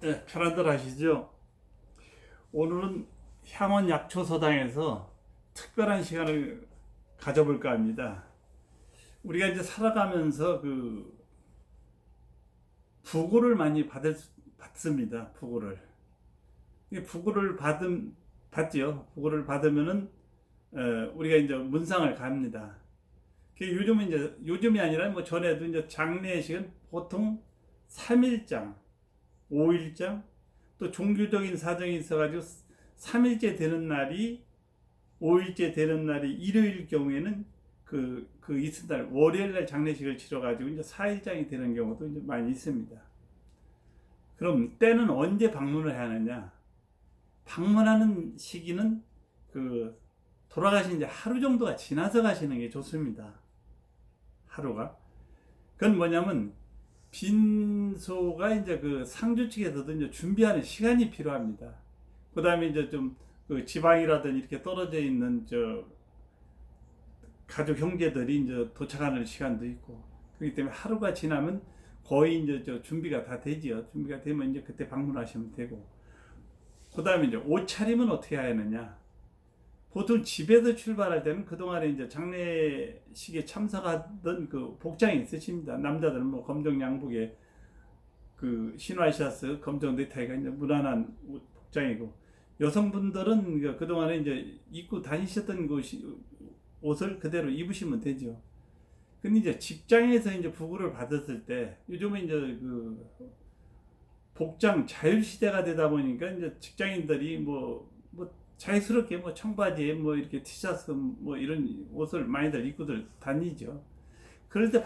네, 편안들 하시죠? 오늘은 향원 약초서당에서 특별한 시간을 가져볼까 합니다. 우리가 이제 살아가면서 부고를 많이 받습니다. 부고를. 이 부고를 받지요. 부고를 받으면은 우리가 이제 문상을 갑니다. 요즘은 이제 요즘이 아니라 뭐 전에도 이제 장례식은 보통 3일장, 5일장, 또 종교적인 사정이 있어가지고 3일째 되는 날이 5일째 되는 날이 일요일 경우에는 그 이튿날 월요일 날 장례식을 치러가지고 이제 4일장이 되는 경우도 이제 많이 있습니다. 그럼 때는 언제 방문을 해야 하느냐? 방문하는 시기는 그 돌아가신 이제 하루 정도가 지나서 가시는 게 좋습니다. 하루가. 그건 뭐냐면 빈소가 이제 그 상주 측에서도 이제 준비하는 시간이 필요합니다. 그 다음에 이제 좀 그 지방이라든 이렇게 떨어져 있는 저 가족 형제들이 이제 도착하는 시간도 있고 그렇기 때문에 하루가 지나면 거의 이제 저 준비가 다 되지요. 준비가 되면 이제 그때 방문하시면 되고 그 다음에 이제 옷차림은 어떻게 해야 하느냐? 보통 집에서 출발할 때는 그동안에 이제 장례식에 참석하던 그 복장이 있으십니다. 남자들은 뭐 검정 양복에 그 신화이 셔츠, 검정 넥타이가 이제 무난한 복장이고 여성분들은 그동안에 이제 입고 다니셨던 옷을 그대로 입으시면 되죠. 근데 이제 직장에서 이제 부고를 받았을 때 요즘은 이제 그 복장 자율 시대가 되다 보니까 이제 직장인들이 뭐 자유스럽게 뭐 청바지에 뭐 이렇게 티셔츠 뭐 이런 옷을 많이들 입고들 다니죠. 그럴 때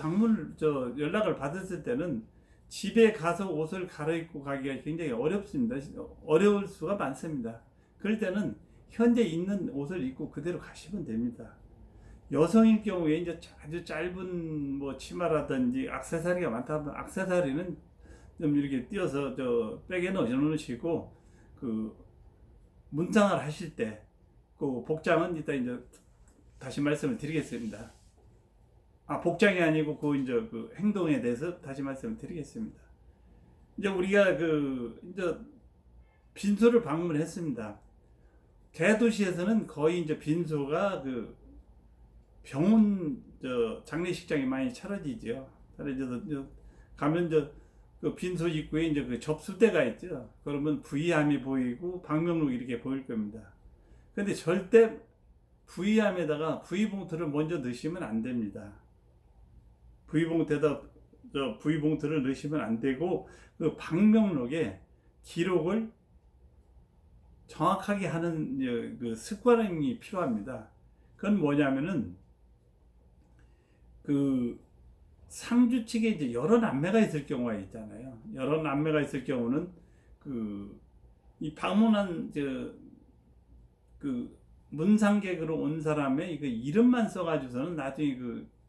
연락을 받았을 때는 집에 가서 옷을 갈아입고 가기가 굉장히 어렵습니다. 어려울 수가 많습니다. 그럴 때는 현재 있는 옷을 입고 그대로 가시면 됩니다. 여성일 경우에 이제 아주 짧은 뭐 치마라든지 액세서리가 많다 하면 액세서리는 좀 이렇게 띄어서 저 백에 넣어 놓으시고 그 문상을 하실 때 그 복장은 이따 이제 다시 말씀을 드리겠습니다. 복장이 아니고 그 이제 그 행동에 대해서 다시 말씀을 드리겠습니다. 이제 우리가 이제 빈소를 방문했습니다. 대도시에서는 거의 이제 빈소가 병원 장례식장이 많이 차려지죠. 차려져서 가면 그 빈소 입구에 이제 그 접수대가 있죠. 그러면 부의함이 보이고 방명록이 이렇게 보일 겁니다. 근데 절대 부의함에다가 부의봉투를 먼저 넣으시면 안 됩니다. 부의봉투를 넣으시면 안 되고 그 방명록에 기록을 정확하게 하는 그 습관이 필요합니다. 그건 뭐냐면은 그 상주 측에 이제 여러 남매가 있을 경우가 있잖아요. 여러 남매가 있을 경우는 이 방문한 문상객으로 온 사람의 이름만 써가지고서는 나중에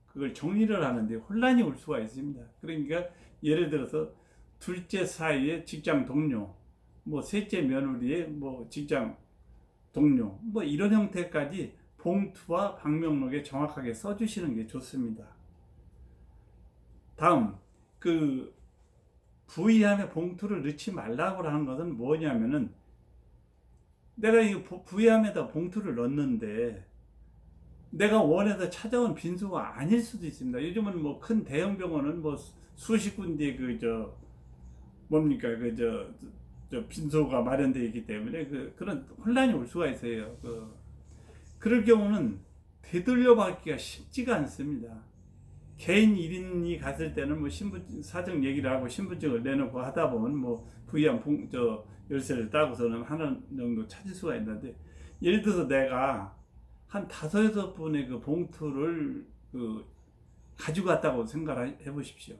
그걸 정리를 하는데 혼란이 올 수가 있습니다. 그러니까 예를 들어서 둘째 사이의 직장 동료, 뭐 셋째 며느리의 뭐 직장 동료, 뭐 이런 형태까지 봉투와 방명록에 정확하게 써주시는 게 좋습니다. 다음 부의함에 봉투를 넣지 말라고 하는 것은 뭐냐면은 내가 이 부의함에다 봉투를 넣는데 내가 원해서 찾아온 빈소가 아닐 수도 있습니다. 요즘은 뭐 큰 대형 병원은 뭐 수십 군데 뭡니까 빈소가 마련되어 있기 때문에 그런 혼란이 올 수가 있어요. 그럴 경우는 되돌려 받기가 쉽지가 않습니다. 개인 1인이 갔을 때는 뭐 사정 얘기를 하고 신분증을 내놓고 하다 보면 뭐 부의함 열쇠를 따고서는 하나 정도 찾을 수가 있는데 예를 들어서 내가 한 5-6분의 그 봉투를 가지고 갔다고 생각해 보십시오.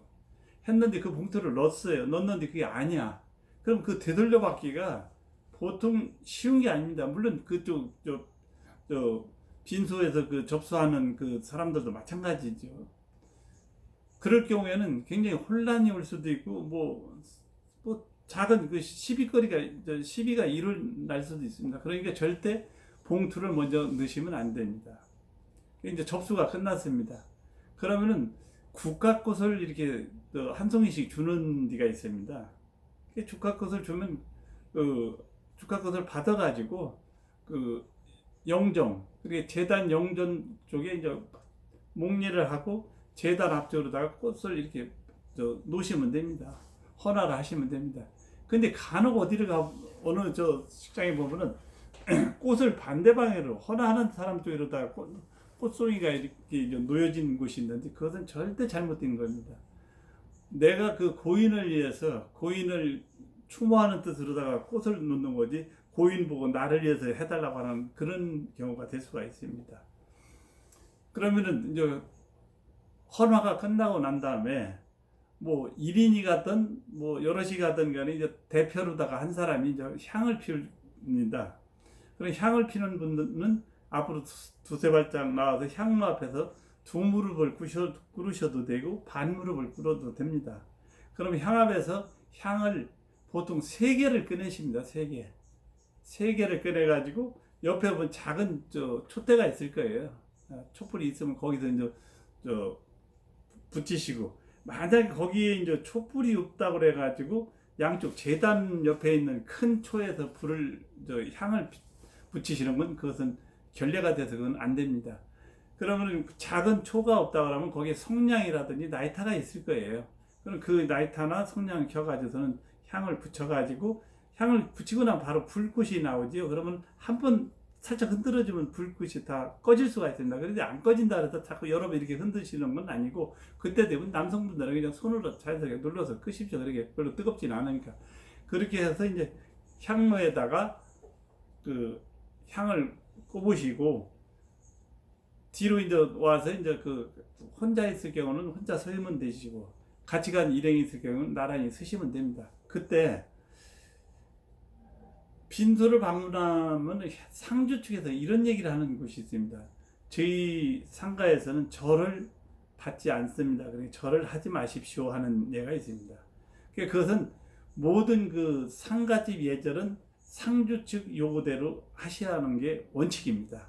했는데 그 봉투를 넣었는데 그게 아니야. 그럼 그 되돌려 받기가 보통 쉬운 게 아닙니다. 물론 빈소에서 접수하는 그 사람들도 마찬가지죠. 그럴 경우에는 굉장히 혼란이 올 수도 있고 뭐 작은 시비가 일어날 수도 있습니다. 그러니까 절대 봉투를 먼저 넣으시면 안 됩니다. 이제 접수가 끝났습니다. 그러면은 국가 꽃을 이렇게 한 송이씩 주는 데가 있습니다. 주카것을 주면 주카것을 받아가지고 영정, 그리고 제단 영전 쪽에 이제 목례를 하고 제단 앞쪽으로다가 꽃을 이렇게 놓으시면 됩니다. 헌화를 하시면 됩니다. 근데 간혹 어디를 어느 식장에 보면은 꽃을 반대 방향으로 헌화하는 사람 쪽으로다가 꽃송이가 이렇게 놓여진 곳이 있는데 그것은 절대 잘못된 겁니다. 내가 그 고인을 위해서 고인을 추모하는 뜻으로다가 꽃을 놓는 거지 고인 보고 나를 위해서 해달라고 하는 그런 경우가 될 수가 있습니다. 그러면은 이제 헌화가 끝나고 난 다음에 뭐 1인이 가든 뭐 여럿이 가든 간에 이제 대표로다가 한 사람이 이제 향을 피웁니다. 그런 향을 피는 분들은 앞으로 두세 발짝 나와서 향로 앞에서 두 무릎을 꿇으셔도 되고 반 무릎을 꿇어도 됩니다. 그럼 향 앞에서 향을 보통 3개를 꺼내십니다. 3개. 3개를 꺼내가지고 옆에 보면 작은 촛대가 있을 거예요. 촛불이 있으면 거기서 이제 붙이시고, 만약에 거기에 이제 촛불이 없다고 그래가지고 양쪽 제단 옆에 있는 큰 초에서 향을 붙이시는 건 그것은 결례가 돼서 그건 안 됩니다. 그러면 작은 초가 없다 그러면 거기에 성냥이라든지 나이타가 있을 거예요. 그럼 그 나이타나 성냥 켜가지고서는 향을 붙여가지고 향을 붙이고 나면 바로 불꽃이 나오지요. 그러면 한번 살짝 흔들어주면 불꽃이 다 꺼질 수가 있습니다. 그런데 안 꺼진다 해서 자꾸 여러 번 이렇게 흔드시는 건 아니고 그때 되면 남성분들은 그냥 손으로 자연스럽게 눌러서 끄십시오. 그렇게 별로 뜨겁진 않으니까. 그렇게 해서 이제 향로에다가 그 향을 꼽으시고 뒤로 이제 와서 이제 혼자 있을 경우는 혼자 서면 되시고 같이 간 일행이 있을 경우는 나란히 서시면 됩니다. 그때 빈소를 방문하면 상주 측에서 이런 얘기를 하는 곳이 있습니다. 저희 상가에서는 절을 받지 않습니다. 그러니까 절을 하지 마십시오 하는 예가 있습니다. 그것은 모든 상가집 예절은 상주 측 요구대로 하셔야 하는 게 원칙입니다.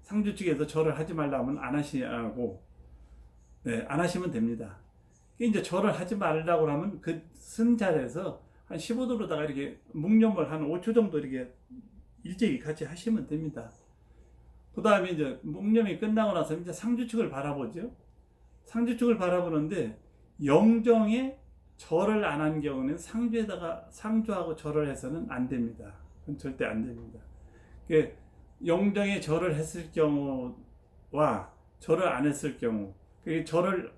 상주 측에서 절을 하지 말라면 안 하시고, 안 하시면 됩니다. 이제 절을 하지 말라고 하면 그 쓴 자리에서 한 15도로다가 이렇게 묵념을 한 5초 정도 이렇게 일제히 같이 하시면 됩니다. 그 다음에 이제 묵념이 끝나고 나서 이제 상주 측을 바라보죠. 상주 측을 바라보는데 영정에 절을 안 한 경우는 상주에다가 상주하고 절을 해서는 안 됩니다. 그건 절대 안 됩니다. 영정에 절을 했을 경우와 절을 안 했을 경우, 절을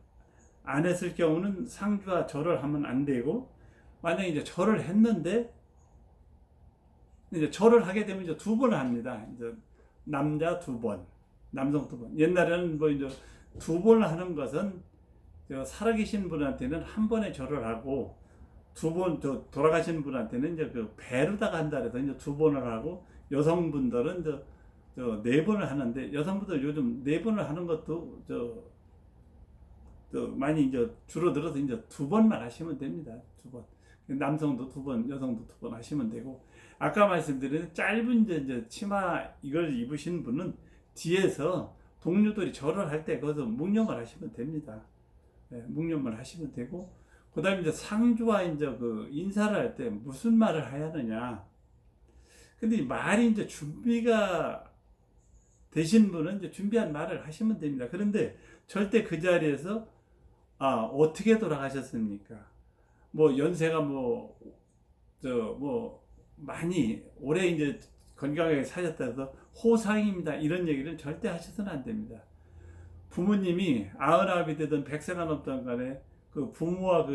안 했을 경우는 상주와 절을 하면 안 되고, 만약에 이제 절을 했는데, 이제 절을 하게 되면 이제 2번을 합니다. 이제 남자 2번, 남성 2번. 옛날에는 뭐 이제 2번을 하는 것은 살아계신 분한테는 한 번에 절을 하고, 2번 돌아가신 분한테는 이제 배로다가 한다 해서 이제 2번을 하고, 여성분들은 이제 4번을 하는데, 여성분들 요즘 4번을 하는 것도 많이 이제 줄어들어서 이제 2번만 하시면 됩니다. 2번. 남성도 2번, 여성도 2번 하시면 되고, 아까 말씀드린 짧은 이제 치마 이걸 입으신 분은 뒤에서 동료들이 절을 할 때 거기서 묵념을 하시면 됩니다. 묵념을 하시면 되고, 그 다음에 이제 상주와 이제 인사를 할 때 무슨 말을 해야 하느냐. 근데 말이 이제 준비가 되신 분은 이제 준비한 말을 하시면 됩니다. 그런데 절대 그 자리에서 어떻게 돌아가셨습니까? 뭐 연세가 많이 오래 이제 건강하게 사셨다 해서 호상입니다. 이런 얘기를 절대 하셔서는 안 됩니다. 부모님이 99이 되든 100세가 넘든 간에 그 부모와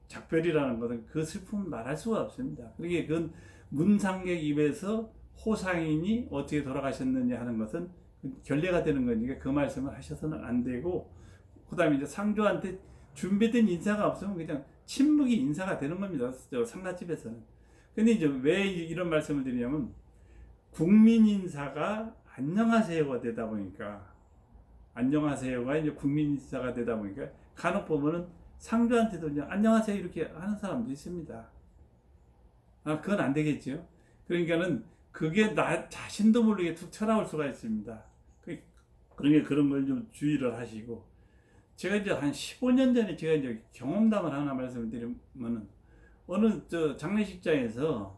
작별이라는 것은 그 슬픔을 말할 수가 없습니다. 그러기에 그건 문상객 입에서 호상인이 어떻게 돌아가셨느냐 하는 것은 결례가 되는 거니까 그 말씀을 하셔서는 안 되고, 그 다음에 이제 상주한테 준비된 인사가 없으면 그냥 침묵이 인사가 되는 겁니다. 상가집에서는. 근데 이제 왜 이런 말씀을 드리냐면, 국민 인사가 안녕하세요가 되다 보니까, 안녕하세요가 이제 국민 인사가 되다 보니까, 간혹 보면은 상주한테도 이제 안녕하세요 이렇게 하는 사람도 있습니다. 그건 안 되겠죠. 그러니까는 그게 나 자신도 모르게 툭 튀어나올 수가 있습니다. 그러니까 그런 걸 좀 주의를 하시고, 제가 이제 한 15년 전에 제가 이제 경험담을 하나 말씀드리면은, 어느 저 장례식장에서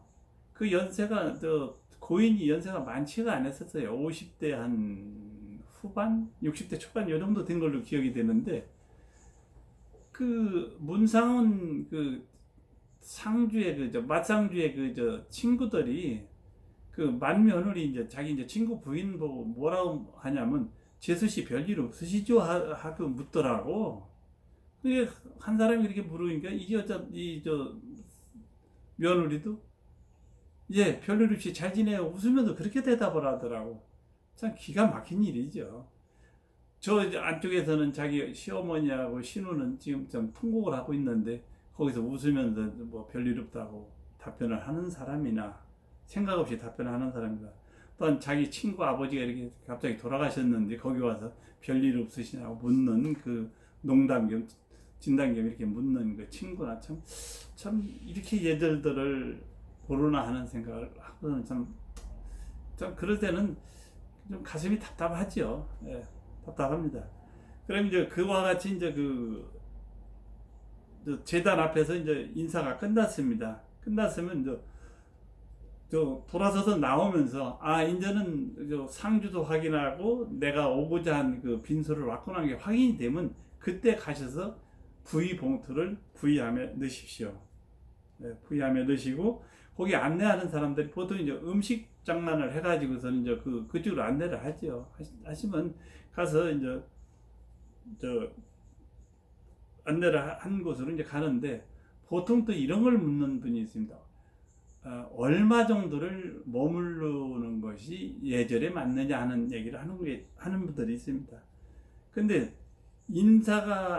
그 연세가 저 고인이 연세가 많지가 않았었어요. 50대 한 후반, 60대 초반 요 정도 된 걸로 기억이 되는데 그 문상훈 그 상주의 그저 맞상주의 그 저 친구들이 그 맏며느리 이제 자기 이제 친구 부인 보고 뭐라고 하냐면 재수 씨 별일 없으시죠? 하고 묻더라고. 그게 한 사람이 이렇게 물으니까 이 여자 이 저 며느리도 예 별일 없이 잘 지내요 웃으면서 그렇게 대답을 하더라고. 참 기가 막힌 일이죠. 저 이제 안쪽에서는 자기 시어머니하고 신우는 지금 좀 통곡을 하고 있는데 거기서 웃으면서 뭐 별일 없다고 답변을 하는 사람이나 생각 없이 답변하는 사람이나 또한 자기 친구 아버지가 이렇게 갑자기 돌아가셨는데 거기 와서 별일 없으시냐고 묻는 그 농담 겸 진담 겸 이렇게 묻는 그 친구나 참 이렇게 얘들들을 보르나 하는 생각을 하고는 참 그럴 때는 좀 가슴이 답답하죠. 예, 답답합니다. 그럼 이제 그와 같이 이제 저 재단 앞에서 이제 인사가 끝났습니다. 끝났으면 이제 저 돌아서서 나오면서 이제는 저 상주도 확인하고 내가 오고자 한 그 빈소를 왔구나 하는 게 확인이 되면 그때 가셔서 부의 봉투를 부의함에 넣으십시오. 네, 부의함에 넣으시고 거기 안내하는 사람들이 보통 이제 음식 장만을 해가지고서는 이제 그쪽으로 안내를 하죠. 하시면 가서 이제 저 안내를 한 곳으로 이제 가는데 보통 또 이런 걸 묻는 분이 있습니다. 얼마 정도를 머무르는 것이 예절에 맞느냐 하는 얘기를 하는 분들이 있습니다. 근데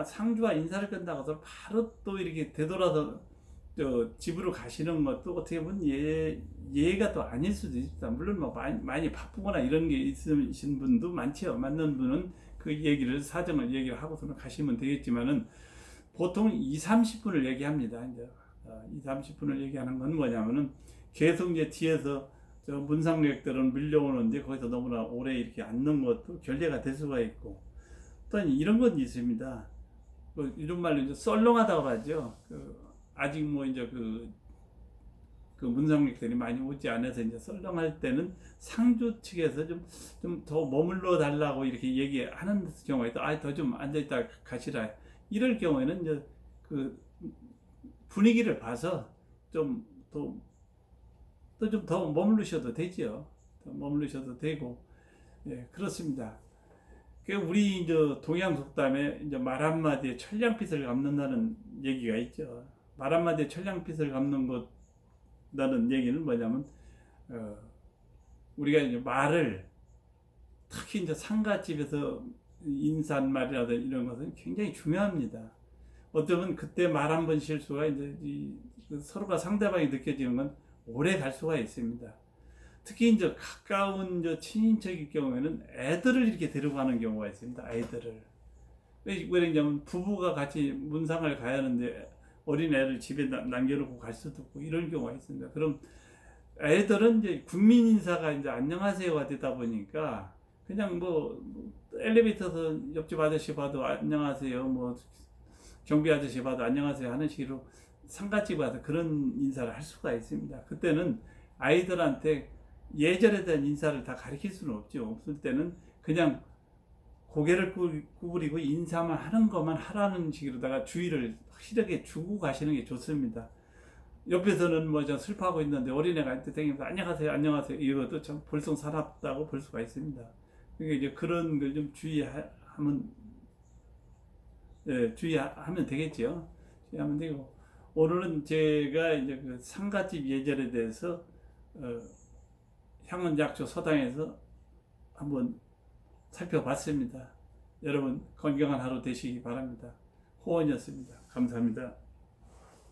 상주와 인사를 끝나고 서 바로 또 이렇게 되돌아서 집으로 가시는 것도 어떻게 보면 예가 또 아닐 수도 있습니다. 물론 뭐 많이 바쁘거나 이런 게 있으신 분도 많죠. 맞는 분은 그 얘기를 사정을 얘기를 하고서는 가시면 되겠지만은 보통 2, 30분을 얘기합니다. 이제 2, 30분을 얘기하는 건 뭐냐면은 계속 이제 뒤에서 저 문상객들은 밀려오는데 거기서 너무나 오래 이렇게 앉는 것도 결례가 될 수가 있고 또 이런 건 있습니다. 이런 말로 이제 썰렁하다고 하죠. 아직 뭐 이제 그 문상객들이 많이 오지 않아서 이제 썰렁할 때는 상주 측에서 좀 더 머물러 달라고 이렇게 얘기하는 경우에 더 좀 앉아있다 가시라. 이럴 경우에는 이제 그 분위기를 봐서 좀 더 머무르셔도 되지요. 더 머무르셔도 되고, 예, 그렇습니다. 우리 이제 동양 속담에 이제 말 한마디에 천냥빚을 갚는다는 얘기가 있죠. 말 한마디에 천냥빚을 갚는 것다는 얘기는 뭐냐면, 우리가 이제 말을 특히 이제 상가집에서 인사말이라든지 이런 것은 굉장히 중요합니다. 어쩌면 그때 말 한 번 실수가 이제 서로가 상대방이 느껴지는 건 오래 갈 수가 있습니다. 특히 이제 가까운 친인척일 경우에는 애들을 이렇게 데려가는 경우가 있습니다. 아이들을. 왜 그러냐면 부부가 같이 문상을 가야 하는데 어린 애를 집에 남겨놓고 갈 수도 없고 이런 경우가 있습니다. 그럼 애들은 이제 국민 인사가 이제 안녕하세요가 되다 보니까 그냥 뭐 엘리베이터에서 옆집 아저씨 봐도 안녕하세요, 뭐 경비 아저씨 봐도 안녕하세요 하는 식으로 상가집 와서 그런 인사를 할 수가 있습니다. 그때는 아이들한테 예절에 대한 인사를 다 가르칠 수는 없죠. 없을 때는 그냥 고개를 구부리고 인사만 하는 것만 하라는 식으로다가 주의를 확실하게 주고 가시는 게 좋습니다. 옆에서는 뭐 저 슬퍼하고 있는데 어린애가 땡기면서 안녕하세요, 안녕하세요 이것도 참 볼썽사납다고 볼 수가 있습니다. 그러니까 이제 그런 걸 좀 주의하면 되겠죠. 주의하면 되고 오늘은 제가 이제 그 상가집 예절에 대해서 향원약초 서당에서 한번 살펴봤습니다. 여러분 건강한 하루 되시기 바랍니다. 호원이었습니다. 감사합니다.